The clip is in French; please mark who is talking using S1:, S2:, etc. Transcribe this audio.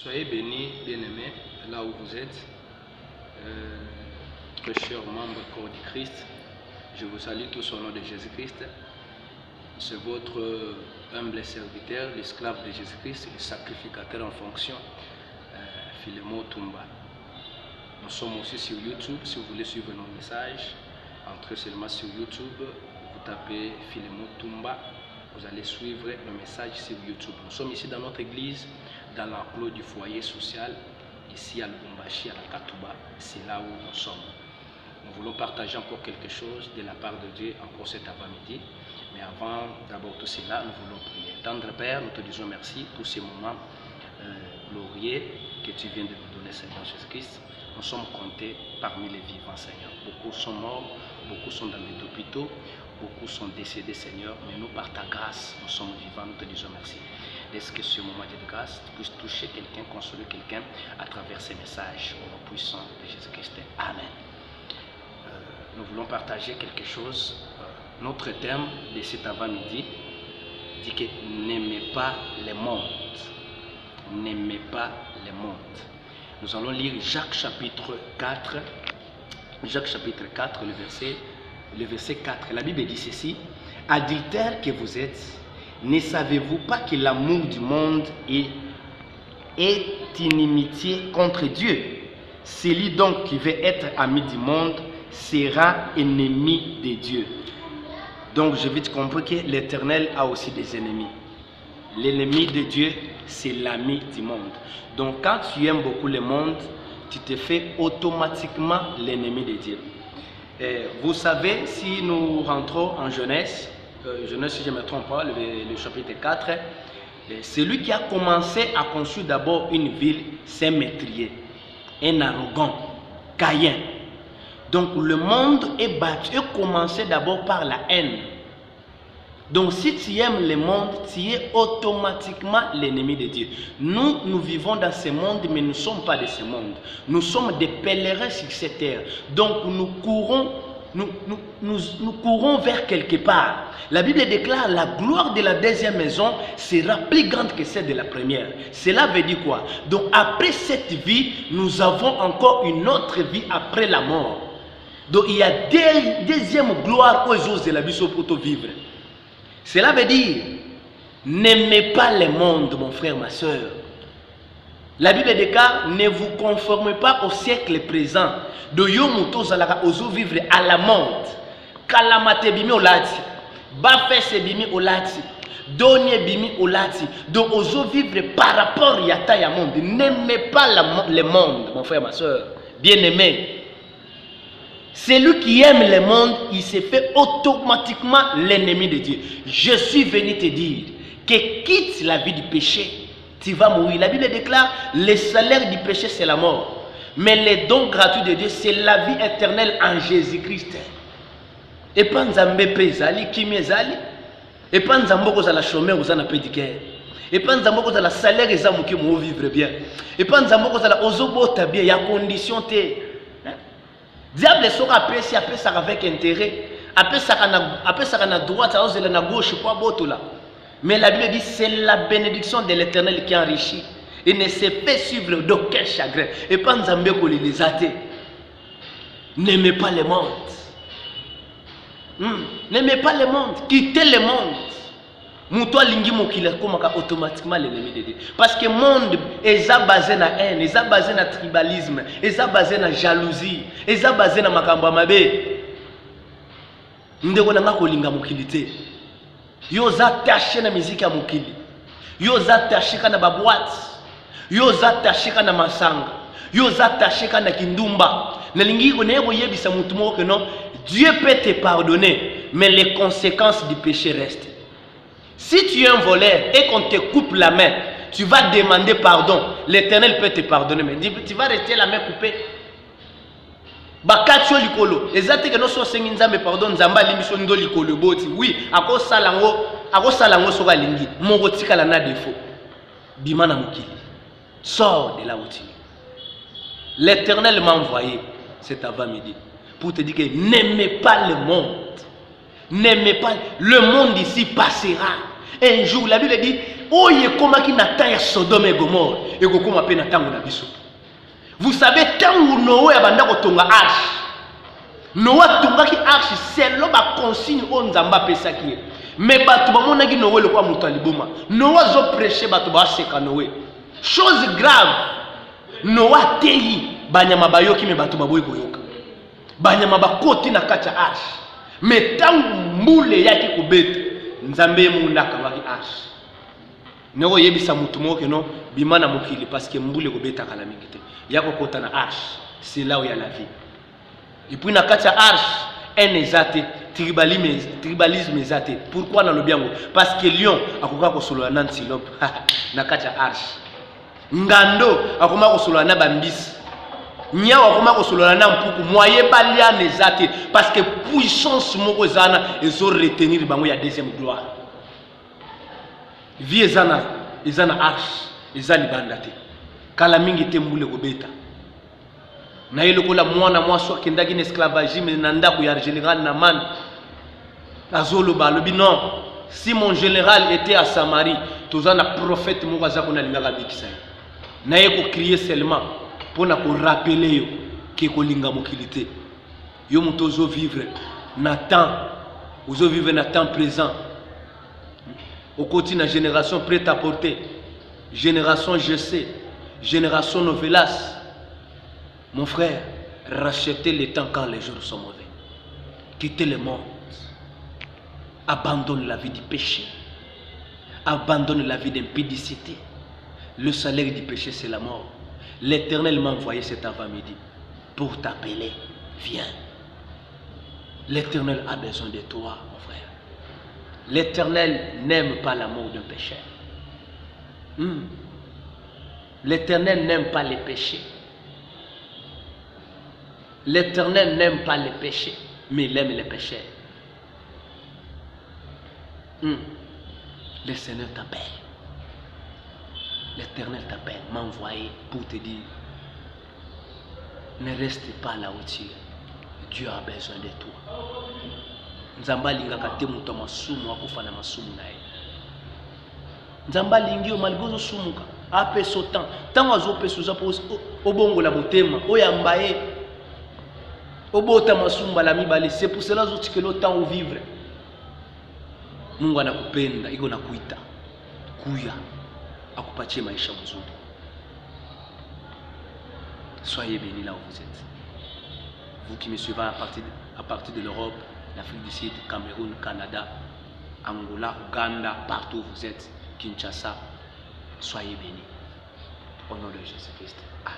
S1: Soyez bénis, bien-aimés, là où vous êtes. Très chers membres du corps du Christ, je vous salue tous au nom de Jésus-Christ. C'est votre humble serviteur, l'esclave de Jésus-Christ, le sacrificateur en fonction, Philémon Tumba. Nous sommes aussi sur YouTube. Si vous voulez suivre nos messages, entrez seulement sur YouTube, vous tapez Philémon Tumba, vous allez suivre nos messages sur YouTube. Nous sommes ici dans notre église, dans l'enclos du foyer social, ici à Lubumbashi, à la Katuba. C'est là où nous sommes. Nous voulons partager encore quelque chose de la part de Dieu encore cet avant-midi. Mais avant d'abord tout cela, nous voulons prier. Tendre Père, nous te disons merci pour ces moments glorieux que tu viens de nous donner, Seigneur Jésus-Christ. Nous sommes comptés parmi les vivants, Seigneur. Beaucoup sont morts, beaucoup sont dans les hôpitaux, beaucoup sont décédés, Seigneur. Mais nous, par ta grâce, nous sommes vivants, nous te disons merci. Laisse que ce moment de grâce puisse toucher quelqu'un, consoler quelqu'un à travers ces messages au nom puissant de Jésus-Christ. Amen. Nous voulons partager quelque chose. Notre thème de cet avant-midi dit que n'aimez pas le monde. N'aimez pas le monde. Nous allons lire Jacques chapitre 4. Jacques chapitre 4, le verset 4. La Bible dit ceci. Adultères que vous êtes, ne savez-vous pas que l'amour du monde est inimitié contre Dieu? Celui donc qui veut être ami du monde sera ennemi de Dieu. Donc je vais te comprendre que l'Éternel a aussi des ennemis. L'ennemi de Dieu, c'est l'ami du monde. Donc quand tu aimes beaucoup le monde, tu te fais automatiquement l'ennemi de Dieu. Et vous savez, si nous rentrons en Genèse, si je ne me trompe pas, le chapitre 4, celui qui a commencé à construire d'abord une ville, c'est un meurtrier, un arrogant, Caïn. Donc le monde est battu, est commencé d'abord par la haine. Donc si tu aimes le monde, tu es automatiquement l'ennemi de Dieu. Nous vivons dans ce monde, mais nous ne sommes pas de ce monde. Nous sommes des pèlerins sur cette terre. Donc nous courons vers quelque part. La Bible déclare la gloire de la deuxième maison sera plus grande que celle de la première. Cela veut dire quoi? Donc après cette vie, nous avons encore une autre vie après la mort. Donc il y a deuxième gloire aux jours de la vie pour vivre. Cela veut dire, n'aimez pas le monde, mon frère, ma soeur. La Bible déclare, ne vous conformez pas au siècle présent. De yomuto zalaka ozo vivre à la mode. Kalamate bimi olati. Bafese bimi olati. Donye bimi olati. Donc ozo vivre par rapport yata ya monde. N'aimez pas le monde, mon frère, ma soeur. Bien-aimé. Celui qui aime le monde, il se fait automatiquement l'ennemi de Dieu. Je suis venu te dire que quitte la vie du péché, tu vas mourir. La Bible déclare, le salaire du péché c'est la mort. Mais le don gratuit de Dieu, c'est la vie éternelle en Jésus-Christ. Et pas nzambe pezali, kimi ezali. Et pas nzambe ko la chômeur aux anapédicaire. Et pas nzambe ko la salaire ezamu ki mo vivre bien. Et pas nzambe ko la ozobota bien, il y a condition te. Diable sera apprécié avec intérêt, apprécié na droite, à gauche, pas botola. Mais la Bible dit c'est la bénédiction de l'Éternel qui enrichit. Il ne se fait suivre d'aucun chagrin. Et pas nzambe ko les athées. N'aimez pas le monde. N'aimez pas le monde. Quittez le monde. Moutoua lingi mokila komaka automatiquement l'ennemi de Dieu. Parce que le monde est basé na haine, est basé na tribalisme, est basé na jalousie, est basé na makamba mabe. Ndeko nanga kolinga mokili te. Yo za taché na musique ya mokili. Yo za taché na ba boîte. Yo za taché na masanga. Yo za taché na kindumba. Na lingi ko ne boyebisa mutu moko que non, Dieu peut te pardonner, mais les conséquences du péché restent. Si tu es un voleur et qu'on te coupe la main, tu vas demander pardon. L'Éternel peut te pardonner, mais tu vas rester la main coupée. Bakatio likolo. Exactement que nous sommes senginzambe pardon nzamba limission ndo likolo boti. Oui, ako salango soka lingi. Mongo tika la na défaut. Bimana mokili. Sors de là où tu es. L'Éternel m'a envoyé cet avant-midi pour te dire que n'aimez pas le monde. N'aimez pas. Le monde ici passera. Un jour, la Bible dit,
S2: oye komaki na temps ya Sodome et Gomorre et kokoma pe na tango na biso. Vous savez tango Noé abanda kotonga arche. Noé tongaki arche selon ba consigne o Nzamba pesaki. Mais bato bamonaki Noé le kwa mutu liboma. Noé zo prêcher bato ba seka Noé. Chose grave. Noé teyi banyama bayoki me bato baboyi koyoka. Banyama bakoti na kati ya arche. Mais tango mbule yaki kobeta Nzambe mundaka waki arche. Noko yebisa mutu moko no bimana mokili parce que mbule kobeta kala mingi te. Yako kota na arche, c'est là où il y a la vie. Et puis na kati ya arche, un ezate, tribalisme ezate. Pourquoi na lobiango? Parce que lion akoka ko solo na antilope na kati ya arche. Ngando akoma ko solo na bambisi. Nyao akoma ko solo na mpuku moye balia nezate parce que puissance moko zana ezo retenir bango ya deuxième gloire. Vie ezana arche, ezali bandate. Kala mingi te mbule kobeta. Na yelokola mwana mwaso akendaki na esclavagisme na ndako ya général Naman. Azoloba lobi non. Si mon général était à Samarie, tozana prophète moko azako na lingaka bikisa. Na yeko crier seulement pour na ko rappeler yo ke ko linga mokilité. Yo mutozo vivre na temps, ozo vivre na temps présent. Au côté de génération prête à porter, génération je sais, génération novelas. Mon frère, rachetez le temps quand les jours sont mauvais. Quittez le monde. Abandonne la vie du péché. Abandonne la vie d'impudicité. Le salaire du péché, c'est la mort. L'Éternel m'a envoyé cet avant-midi pour t'appeler. Viens. L'Éternel a besoin de toi, mon frère. L'Éternel n'aime pas la mort d'un pécheur. L'Éternel n'aime pas les péchés. L'Éternel n'aime pas les péchés, mais il aime les pécheurs. Le Seigneur t'appelle. L'Éternel t'appelle, m'a envoyé pour te dire, ne reste pas là où tu es. Dieu a besoin de toi. Nzamba lingaka te muto masumu akufa na masumu na ye. Nzamba lingi o malgozo sumuka ape sotan tango azopeso za po obongola motema oyamba ye obota masumba la mibale. C'est pour cela que le temps où vivre Mungu anakupenda iko na kuita kuya akupatie maisha mzuri. Soyez bénis là où vous êtes. Vous qui me suivez à partir de l'Europe, l'Afrique du Sud, Cameroun, Canada, Angola, Ouganda, partout où vous êtes, Kinshasa, soyez bénis. Au nom de Jésus-Christ. Amen.